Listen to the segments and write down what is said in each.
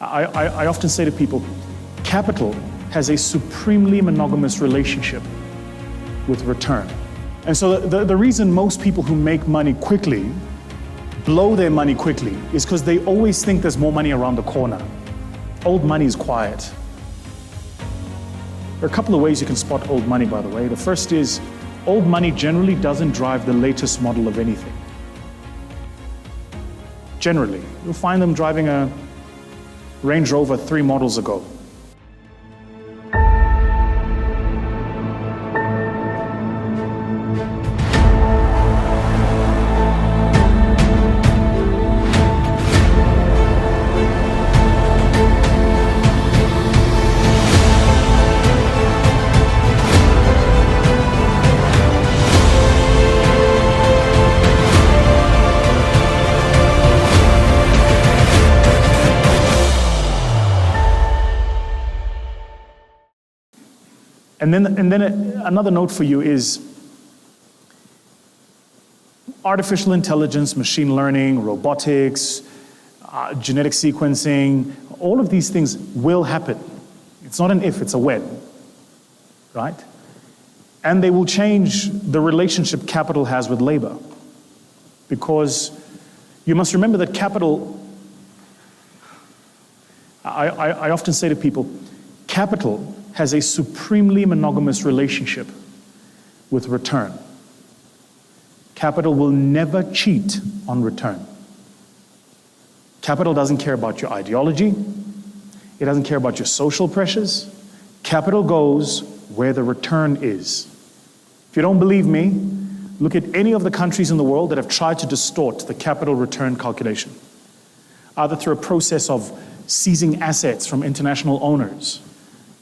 I often say to people, capital has a supremely monogamous relationship with return. And so the reason most people who make money quickly blow their money quickly is because they always think there's more money around the corner. Old money is quiet. There are a couple of ways you can spot old money, by the way. The first is, old money generally doesn't drive the latest model of anything. Generally. You'll find them driving a Range Rover 3 models ago. And then another note for you is artificial intelligence, machine learning, robotics, genetic sequencing, all of these things will happen. It's not an if, it's a when, right? And they will change the relationship capital has with labor. Because you must remember that capital, I often say to people, capital has a supremely monogamous relationship with return. Capital will never cheat on return. Capital doesn't care about your ideology. It doesn't care about your social pressures. Capital goes where the return is. If you don't believe me, look at any of the countries in the world that have tried to distort the capital return calculation, either through a process of seizing assets from international owners,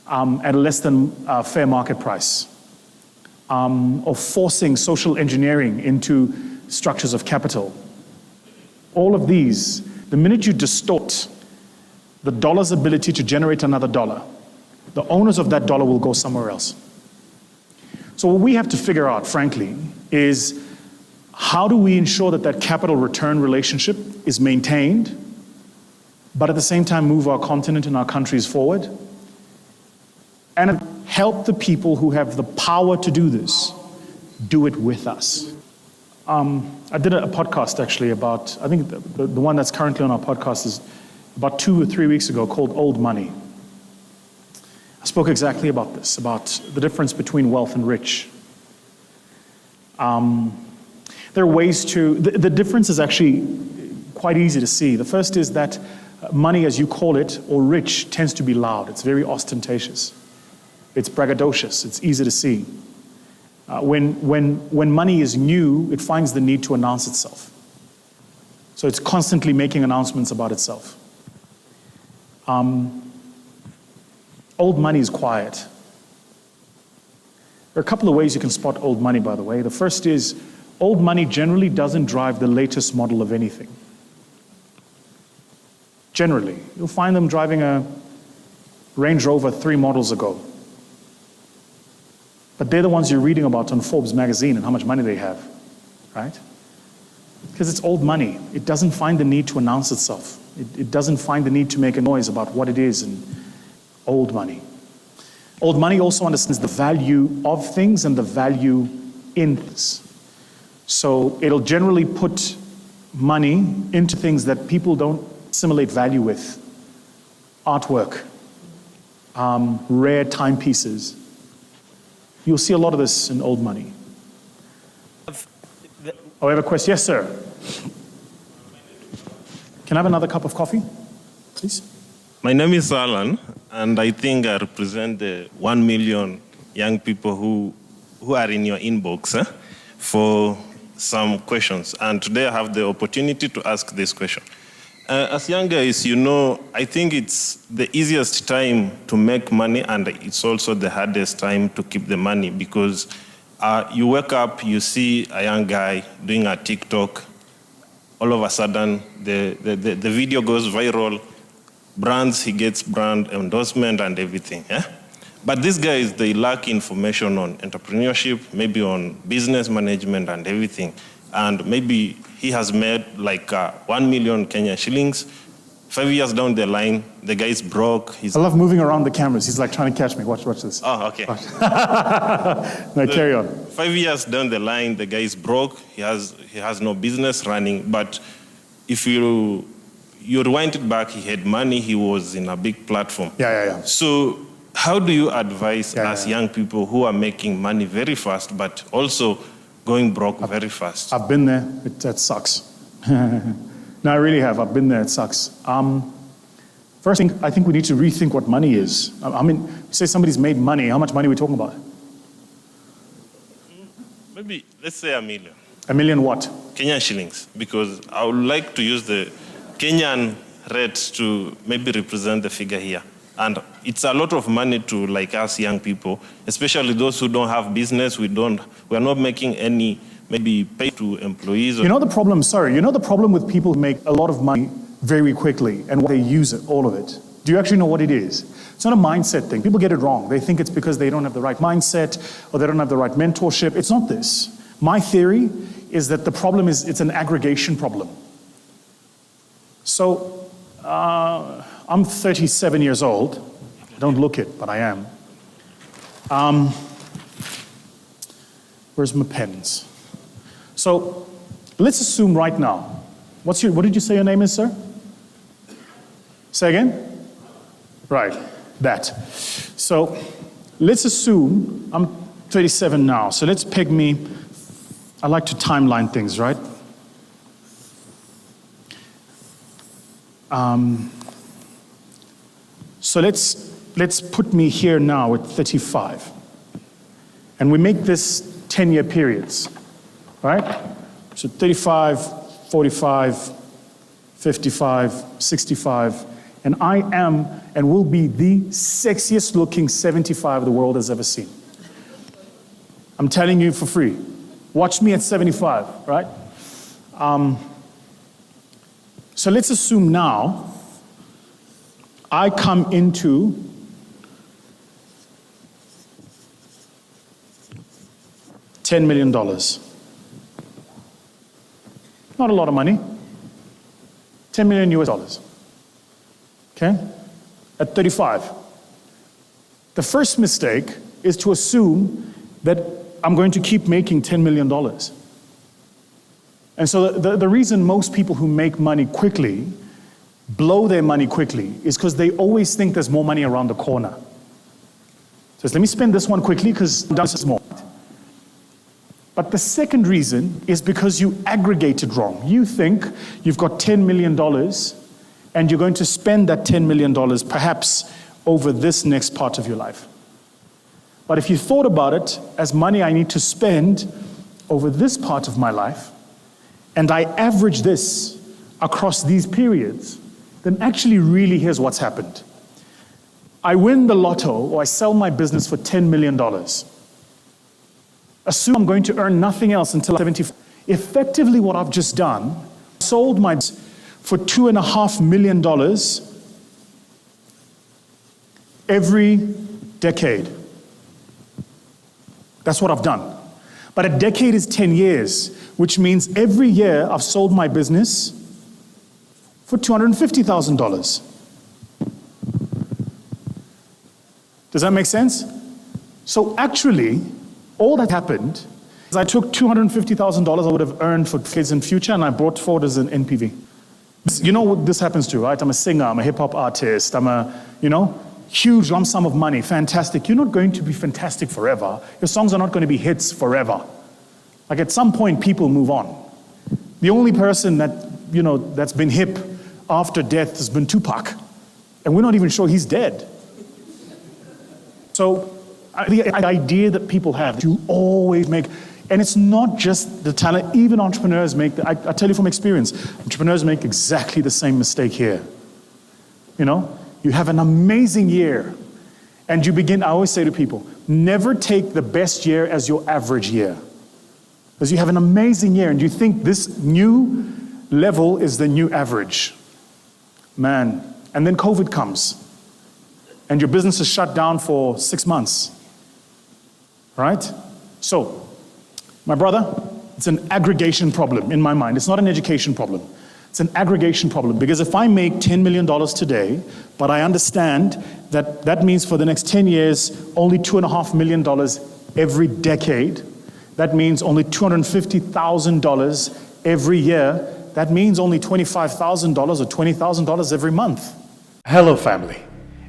at a less than fair market price, or forcing social engineering into structures of capital. All of these, the minute you distort the dollar's ability to generate another dollar, the owners of that dollar will go somewhere else. So what we have to figure out, frankly, is how do we ensure that that capital return relationship is maintained, but at the same time move our continent and our countries forward, and help the people who have the power to do this, do it with us. I did a podcast actually about, I think the one that's currently on our podcast is about 2 or 3 weeks ago, called Old Money. I spoke exactly about this, about the difference between wealth and rich. There are ways to, the difference is actually quite easy to see. The first is that money, as you call it, or rich, tends to be loud. It's very ostentatious. It's braggadocious. It's easy to see. When money is new, it finds the need to announce itself. So it's constantly making announcements about itself. Old money is quiet. There are a couple of ways you can spot old money, by the way. The first is, old money generally doesn't drive the latest model of anything. Generally. You'll find them driving a Range Rover 3 models ago. But they're the ones you're reading about on Forbes magazine and how much money they have, right? Because it's old money. It doesn't find the need to announce itself. It doesn't find the need to make a noise about what it is, and old money. Old money also understands the value of things and the value in things. So it'll generally put money into things that people don't assimilate value with. Artwork, rare timepieces. You'll see a lot of this in old money. Oh, I have a question. Yes, sir. Can I have another cup of coffee, please? My name is Alan, and I think I represent the 1 million young people who are in your inbox for some questions. And today I have the opportunity to ask this question. As young guys, you know, I think it's the easiest time to make money, and it's also the hardest time to keep the money, because you wake up, you see a young guy doing a TikTok, all of a sudden the video goes viral, brands, he gets brand endorsement and everything. Yeah? But these guys, they lack information on entrepreneurship, maybe on business management and everything. And maybe he has made like 1 million Kenya shillings, 5 years down the line, the guy's broke. I love moving around the cameras. He's like trying to catch me. Watch this. Oh, okay. No, carry on. 5 years down the line, the guy's broke. He has no business running. But if you rewind it back, he had money. He was in a big platform. Yeah. So how do you advise us young people who are making money very fast, but also going broke very fast? I've been there. That sucks. No, I really have. I've been there. It sucks. First thing, I think we need to rethink what money is. I mean, say somebody's made money. How much money are we talking about? Maybe, let's say $1 million. $1 million what? Kenyan shillings. Because I would like to use the Kenyan rate to maybe represent the figure here. And it's a lot of money to like us young people, especially those who don't have business. We're not making any maybe pay to employees. You know the problem with people who make a lot of money very quickly and they use it, all of it. Do you actually know what it is? It's not a mindset thing. People get it wrong. They think it's because they don't have the right mindset or they don't have the right mentorship. It's not this. My theory is that the problem is it's an aggregation problem. So I'm 37 years old. I don't look it, but I am. Where's my pens? So let's assume right now, what did you say your name is, sir? Say again? Right, that. So let's assume I'm 37 now. So let's peg me, I like to timeline things, right? So let's put me here now at 35. And we make this 10-year periods. Right? So 35, 45, 55, 65, and I am and will be the sexiest looking 75 the world has ever seen. I'm telling you for free. Watch me at 75, right? So let's assume now I come into $10 million. Not a lot of money. 10 million US dollars. Okay? At 35. The first mistake is to assume that I'm going to keep making $10 million. And so the reason most people who make money quickly blow their money quickly is because they always think there's more money around the corner. So let me spend this one quickly because this is more. But the second reason is because you aggregated wrong. You think you've got $10 million and you're going to spend that $10 million perhaps over this next part of your life. But if you thought about it as money I need to spend over this part of my life, and I average this across these periods, then actually really here's what's happened. I win the lotto or I sell my business for $10 million. Assume I'm going to earn nothing else until I'm 75. Effectively what I've just done, sold my business for $2.5 million every decade. That's what I've done. But a decade is 10 years, which means every year I've sold my business for $250,000. Does that make sense? So actually, all that happened is I took $250,000 I would have earned for kids in future and I brought forward as an NPV. You know what this happens to, right? I'm a singer, I'm a hip hop artist, I'm a, huge lump sum of money, fantastic. You're not going to be fantastic forever. Your songs are not going to be hits forever. Like at some point, people move on. The only person that, that's been hip after death has been Tupac. And we're not even sure he's dead. So the idea that people have, you always make, and it's not just the talent, even entrepreneurs make, I tell you from experience, entrepreneurs make exactly the same mistake here. You have an amazing year, and you begin, I always say to people, never take the best year as your average year. Because you have an amazing year, and you think this new level is the new average. Man, and then COVID comes, and your business is shut down for 6 months. Right? So, my brother, it's an aggregation problem in my mind. It's not an education problem. It's an aggregation problem, because if I make $10 million today, but I understand that that means for the next 10 years, only $2.5 million every decade, that means only $250,000 every year, that means only $25,000 or $20,000 every month. Hello family.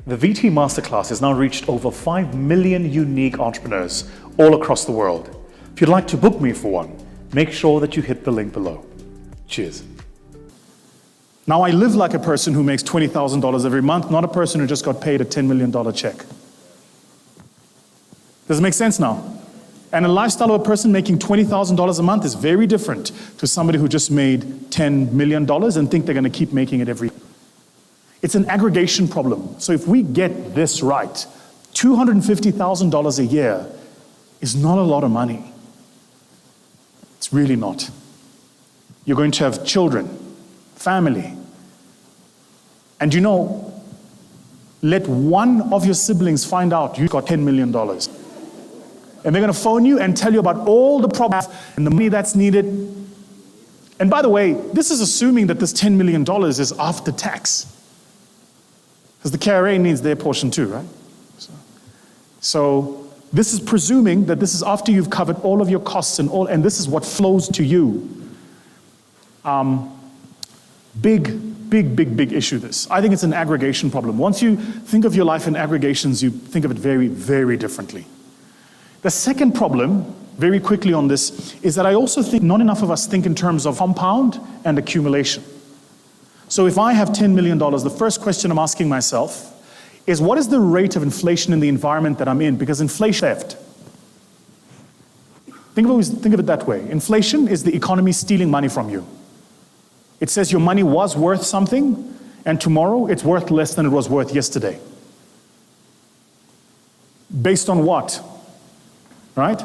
The VT Masterclass has now reached over 5 million unique entrepreneurs all across the world. If you'd like to book me for one, make sure that you hit the link below. Cheers. Now, I live like a person who makes $20,000 every month, not a person who just got paid a $10 million check. Does it make sense now? And a lifestyle of a person making $20,000 a month is very different to somebody who just made $10 million and think they're going to keep making it every year. It's an aggregation problem. So if we get this right, $250,000 a year is not a lot of money. It's really not. You're going to have children, family. And you know, let one of your siblings find out you got $10 million. And they're going to phone you and tell you about all the problems and the money that's needed. And by the way, this is assuming that this $10 million is after tax. Because the KRA needs their portion too, right? So this is presuming that this is after you've covered all of your costs and this is what flows to you. Big issue this. I think it's an aggregation problem. Once you think of your life in aggregations, you think of it very, very differently. The second problem, very quickly on this, is that I also think not enough of us think in terms of compound and accumulation. So if I have $10 million, the first question I'm asking myself is, what is the rate of inflation in the environment that I'm in? Because inflation is theft. Think of it that way. Inflation is the economy stealing money from you. It says your money was worth something, and tomorrow it's worth less than it was worth yesterday. Based on what? Right?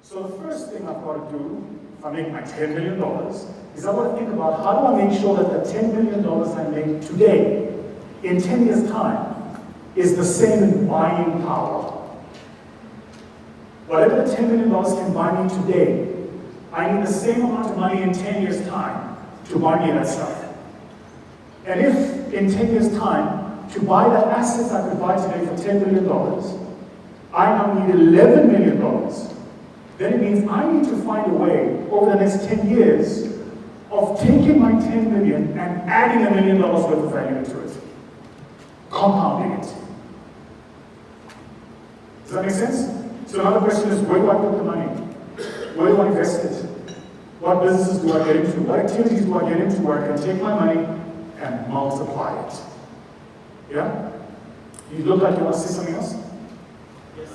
So the first thing I've got to do, if I make my $10 million, is I've got to think about how do I make sure that the $10 million I make today, in 10 years' time, is the same in buying power. Whatever the $10 million can buy me today, I need the same amount of money in 10 years' time to buy me that stuff. And if in 10 years' time, to buy the assets I could buy today for $10 million, I now need $11 million, then it means I need to find a way over the next 10 years of taking my 10 million and adding $1 million worth of value into it. Compounding it. Does that make sense? So another question is, where do I put the money? Where do I invest it? What businesses do I get into? What activities do I get into where I can take my money and multiply it? Yeah? You look like you want to say something else? Yes.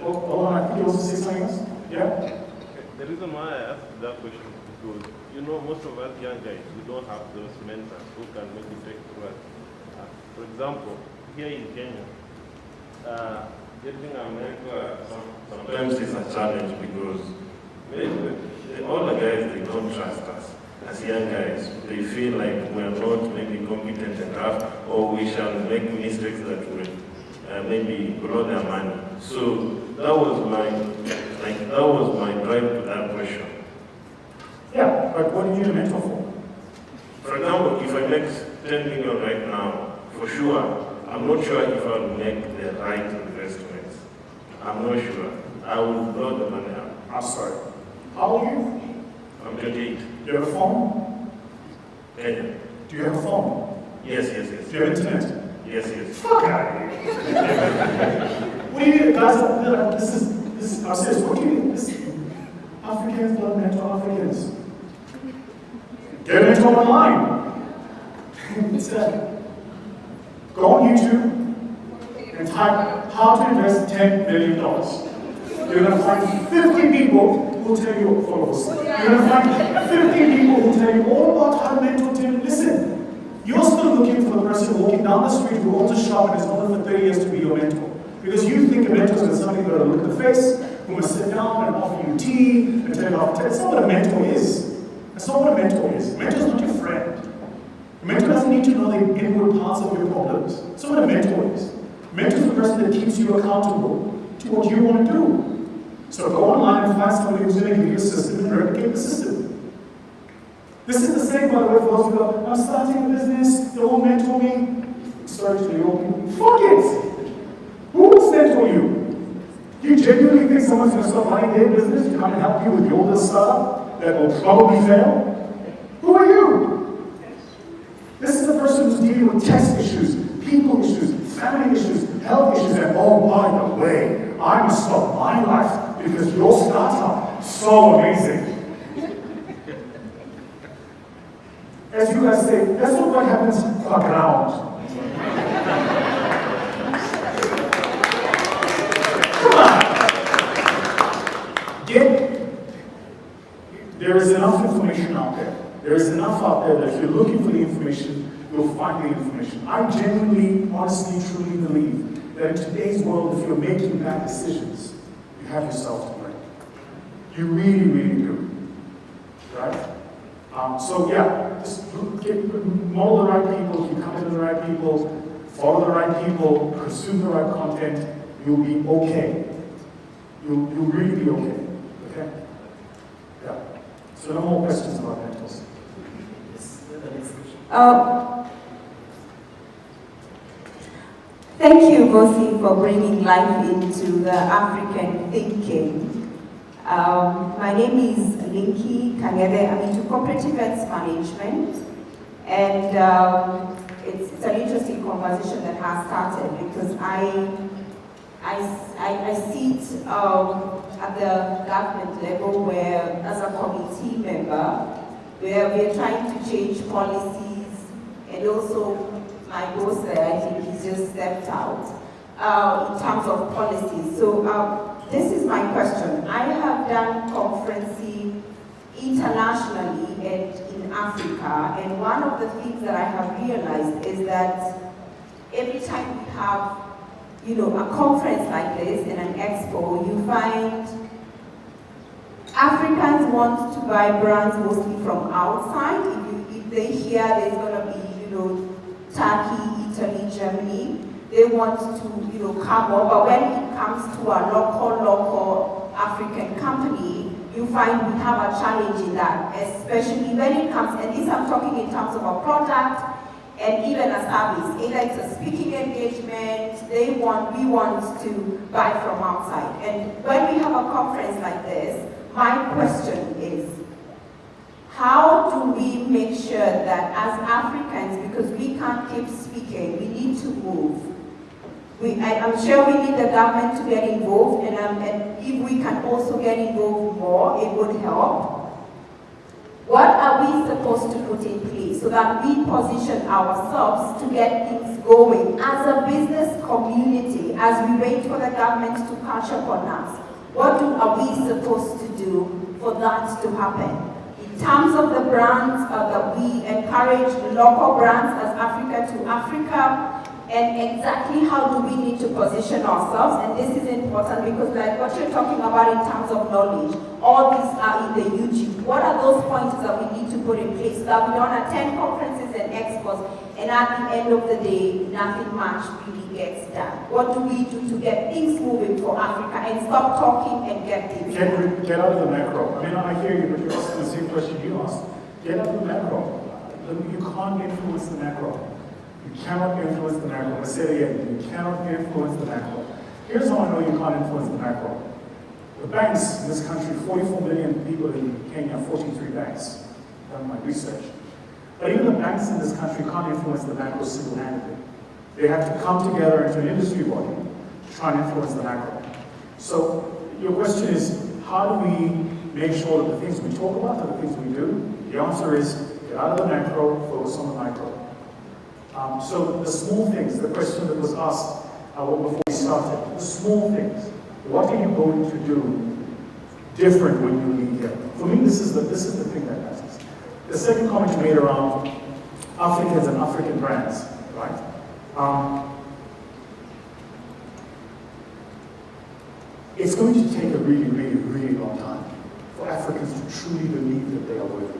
Oh, hold on, I think you also say something else? Yeah? The reason why I asked that question is because, you know, most of us young guys, we don't have those mentors who can maybe take to us. For example, here in Kenya, getting America sometimes is a challenge because maybe all the guys, they don't trust us as young guys. They feel like we are not maybe competent enough, or we shall make mistakes that will maybe blow their money. So that was my drive to that question. Yeah, but what do you need a mentor for? For example, if I make 10 million right now, for sure, I'm not sure if I will make the right investments. I'm not sure. I will blow the money up. I'm sorry. How old are you? I'm 28. Do you have a phone? Kenya. Do you have a phone? Yes. Do you have internet? Yes. Fuck out of here. What do you need? Guys, this is, I'm serious. What do you need? Africans love mentor Africans. Get a mentor online. Go on YouTube and type how to invest $10 million. You're going to find 50 people who will tell you, follow us. You're going to find 50 people who will tell you all about how to mentor Tim. Listen, you're still looking for the person walking down the street who owns a shop and has known them for 30 years to be your mentor. Because you think a mentor is somebody who's going to look at the face, who must sit down and offer you tea and tell you how to. That's not what a mentor is. That's not what a mentor is. A mentor is not your friend. A mentor doesn't need to know the inward parts of your problems. That's not what a mentor is. A mentor is the person that keeps you accountable to what you want to do. So go online and find somebody who's going to give you a system and replicate the system. This is the same, by the way, for those who go, I'm starting a business, they all mentor me. Sorry to you all. Fuck it! Who will mentor you? Do you genuinely think someone's going to start running their business to come and help you with your little startup that will probably fail? Who are you? This is the person who's dealing with test issues, people issues, family issues, health issues, and oh, by the way, I must stop my life because your startup is so amazing. As you guys say, that's not what happens on the ground. There is enough information out there. There is enough out there that if you're looking for the information, you'll find the information. I genuinely, honestly, truly believe that in today's world, if you're making bad decisions, you have yourself to blame. You really, really do. Right? So yeah, just model the right people, keep coming to the right people, follow the right people, consume the right content, you'll be okay. You'll really be okay. Okay? Yeah. So no more questions about mentors. Thank you, Vusi, for bringing life into the African thinking. My name is Linky Kangebe. I'm into corporate events management, and it's an interesting conversation that has started because I sit at the government level where, as a committee member, where we're trying to change policies, and also my boss there, I think he's just stepped out, in terms of policies. So this is my question. I have done conferencing internationally and in Africa, and one of the things that I have realized is that every time we have a conference like this and an expo, you find Africans want to buy brands mostly from outside. If they hear there's going to be, Turkey, Italy, Germany, they want to, come over. But when it comes to a local African company, you find we have a challenge in that, especially when it comes, and this I'm talking in terms of a product, and even a service. Either it's a speaking engagement, we want to buy from outside. And when we have a conference like this, my question is, how do we make sure that as Africans, because we can't keep speaking, we need to move. I'm sure we need the government to get involved, and if we can also get involved more, it would help. What are we supposed to put in place so that we position ourselves to get things going as a business community, as we wait for the government to catch up on us? What are we supposed to do for that to happen? In terms of the brands, that we encourage local brands as Africa to Africa, and exactly how do we need to position ourselves? And this is important because like what you're talking about in terms of knowledge, all these are in the YouTube. What are those points that we need to put in place so that we don't attend conferences and expos and at the end of the day, nothing much really gets done? What do we do to get things moving for Africa and stop talking and get things moving? Get out of the macro. I mean, I hear you, but you're asking the same question you asked. Get out of the macro. You can't influence the macro. You cannot influence the macro. Let's say it again. You cannot influence the macro. Here's how I know you can't influence the macro. The banks in this country, 44 million people in Kenya, 43 banks. I've done my research. But even the banks in this country can't influence the macro single-handedly. They have to come together into an industry body to try and influence the macro. So your question is, how do we make sure that the things we talk about are the things we do? The answer is, get out of the macro, focus on the micro. So the small things, the question that was asked before we started, the small things. What are you going to do different when you leave here? For me, this is the thing that matters. The second comment you made around Africans and African brands, right? It's going to take a really, really, really long time for Africans to truly believe that they are worthy.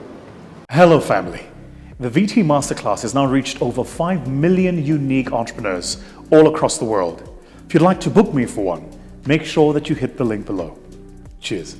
Hello, family. The VT MasterClass has now reached over 5 million unique entrepreneurs all across the world. If you'd like to book me for one, make sure that you hit the link below. Cheers.